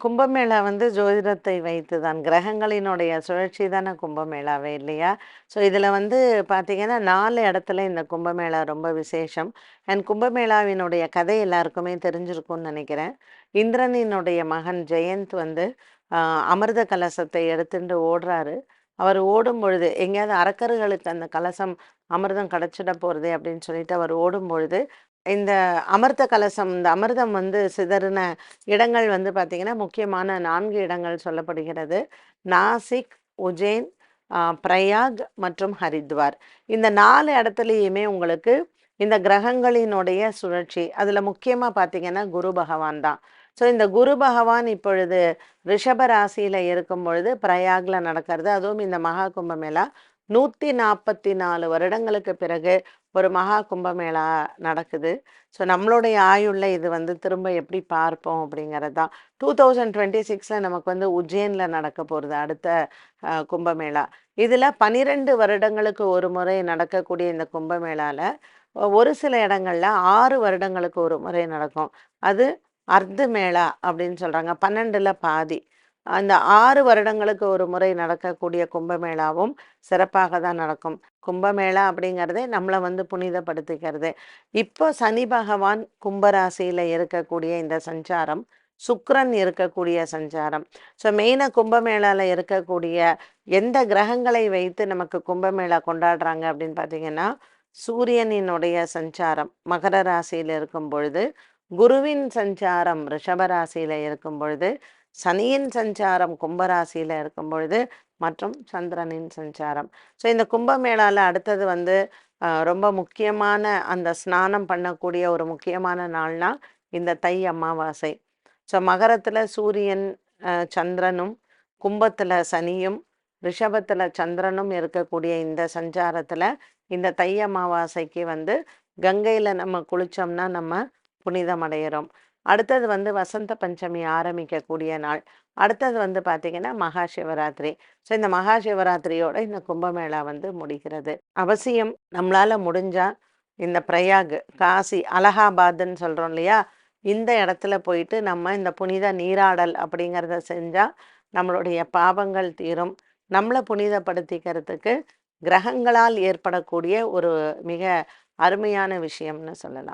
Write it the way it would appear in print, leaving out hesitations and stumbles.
கும்பமேளா வந்து ஜோதிடத்தை வைத்து தான் கிரகங்களினுடைய சுழற்சி தானே கும்பமேளாவே இல்லையா? ஸோ இதில வந்து பார்த்தீங்கன்னா, 4 இடத்துல இந்த கும்பமேளா ரொம்ப விசேஷம். அண்ட் கும்பமேளாவினுடைய கதை எல்லாருக்குமே தெரிஞ்சிருக்கும்னு நெனைக்கிறேன். இந்திரனினுடைய மகன் ஜெயந்த் வந்து அ அமிர்த கலசத்தை எடுத்துண்டு ஓடுறாரு. அவர் ஓடும்பொழுது எங்கேயாவது அரக்கர்களுக்கு அந்த கலசம் அமிர்தம் கிடைச்சிட போறதே அப்படின்னு சொல்லிட்டு அவர் ஓடும்பொழுது, இந்த அமிர்த கலசம் இந்த அமிர்தம் வந்து சிதறின இடங்கள் வந்து பார்த்தீங்கன்னா, முக்கியமான 4 இடங்கள் சொல்லப்படுகிறது. நாசிக், உஜ்ஜைன், பிரயாக் மற்றும் ஹரித்வார். இந்த 4 இடத்துலயுமே உங்களுக்கு இந்த கிரகங்களினுடைய சுழற்சி. அதில முக்கியமா பார்த்தீங்கன்னா, குரு பகவான் தான். ஸோ இந்த குரு பகவான் இப்பொழுது ரிஷப ராசியில இருக்கும் பொழுது பிரயாக்ல நடக்கிறது. அதுவும் இந்த மகா கும்பமேளா 144 வருடங்களுக்கு பிறகு ஒரு மகா கும்பமேளா நடக்குது. ஸோ நம்மளுடைய ஆயுள்ல இது வந்து திரும்ப எப்படி பார்ப்போம் அப்படிங்கிறது தான். 2026ல நமக்கு வந்து உஜ்ஜைன்ல நடக்க போறது அடுத்த கும்பமேளா. இதில 12 வருடங்களுக்கு ஒரு முறை நடக்கக்கூடிய இந்த கும்பமேளால, ஒரு சில இடங்கள்ல 6 வருடங்களுக்கு ஒரு முறை நடக்கும். அது அர்த்த மேளா அப்படின்னு சொல்றாங்க. 12ல பாதி. அந்த 6 வருடங்களுக்கு ஒரு முறை நடக்கக்கூடிய கும்பமேளாவும் சிறப்பாக தான் நடக்கும். கும்பமேளா அப்படிங்கிறதே நம்மள வந்து புனிதப்படுத்திக்கிறது. இப்போ சனி பகவான் கும்பராசியில இருக்கக்கூடிய இந்த சஞ்சாரம், சுக்கிரன் இருக்கக்கூடிய சஞ்சாரம். ஸோ மெயினா கும்பமேளால இருக்கக்கூடிய எந்த கிரகங்களை வைத்து நமக்கு கும்பமேளா கொண்டாடுறாங்க அப்படின்னு பார்த்தீங்கன்னா, சூரியனினுடைய சஞ்சாரம் மகர ராசியில இருக்கும் பொழுது, குருவின் சஞ்சாரம் ரிஷப ராசியில இருக்கும் பொழுது, சனியின் சஞ்சாரம் கும்பராசியில இருக்கும் பொழுது மற்றும் சந்திரனின் சஞ்சாரம். ஸோ இந்த கும்பமேளால அடுத்தது வந்து ரொம்ப முக்கியமான அந்த ஸ்நானம் பண்ணக்கூடிய ஒரு முக்கியமான நாள்னா இந்த தை அமாவாசை. ஸோ மகரத்துல சூரியன், சந்திரனும், கும்பத்துல சனியும், ரிஷபத்துல சந்திரனும் இருக்கக்கூடிய இந்த சஞ்சாரத்துல இந்த தை அமாவாசைக்கு வந்து கங்கையில நம்ம குளிச்சோம்னா நம்ம புனிதம் அடையிறோம். அடுத்தது வந்து வசந்த பஞ்சமி ஆரம்பிக்கக்கூடிய நாள். அடுத்தது வந்து பார்த்தீங்கன்னா, மகா சிவராத்திரி. ஸோ இந்த மகா சிவராத்திரியோட இந்த கும்பமேளா வந்து முடிகிறது. அவசியம் நம்மளால முடிஞ்சா இந்த பிரயாக், காசி, அலகாபாத்ன்னு சொல்றோம் இல்லையா? இந்த இடத்துல போயிட்டு நம்ம இந்த புனித நீராடல் அப்படிங்கிறத செஞ்சா, நம்மளுடைய பாவங்கள் தீரும். நம்மள புனிதப்படுத்திக்கிறதுக்கு கிரகங்களால் ஏற்படக்கூடிய ஒரு மிக அருமையான விஷயம்னு சொல்லலாம்.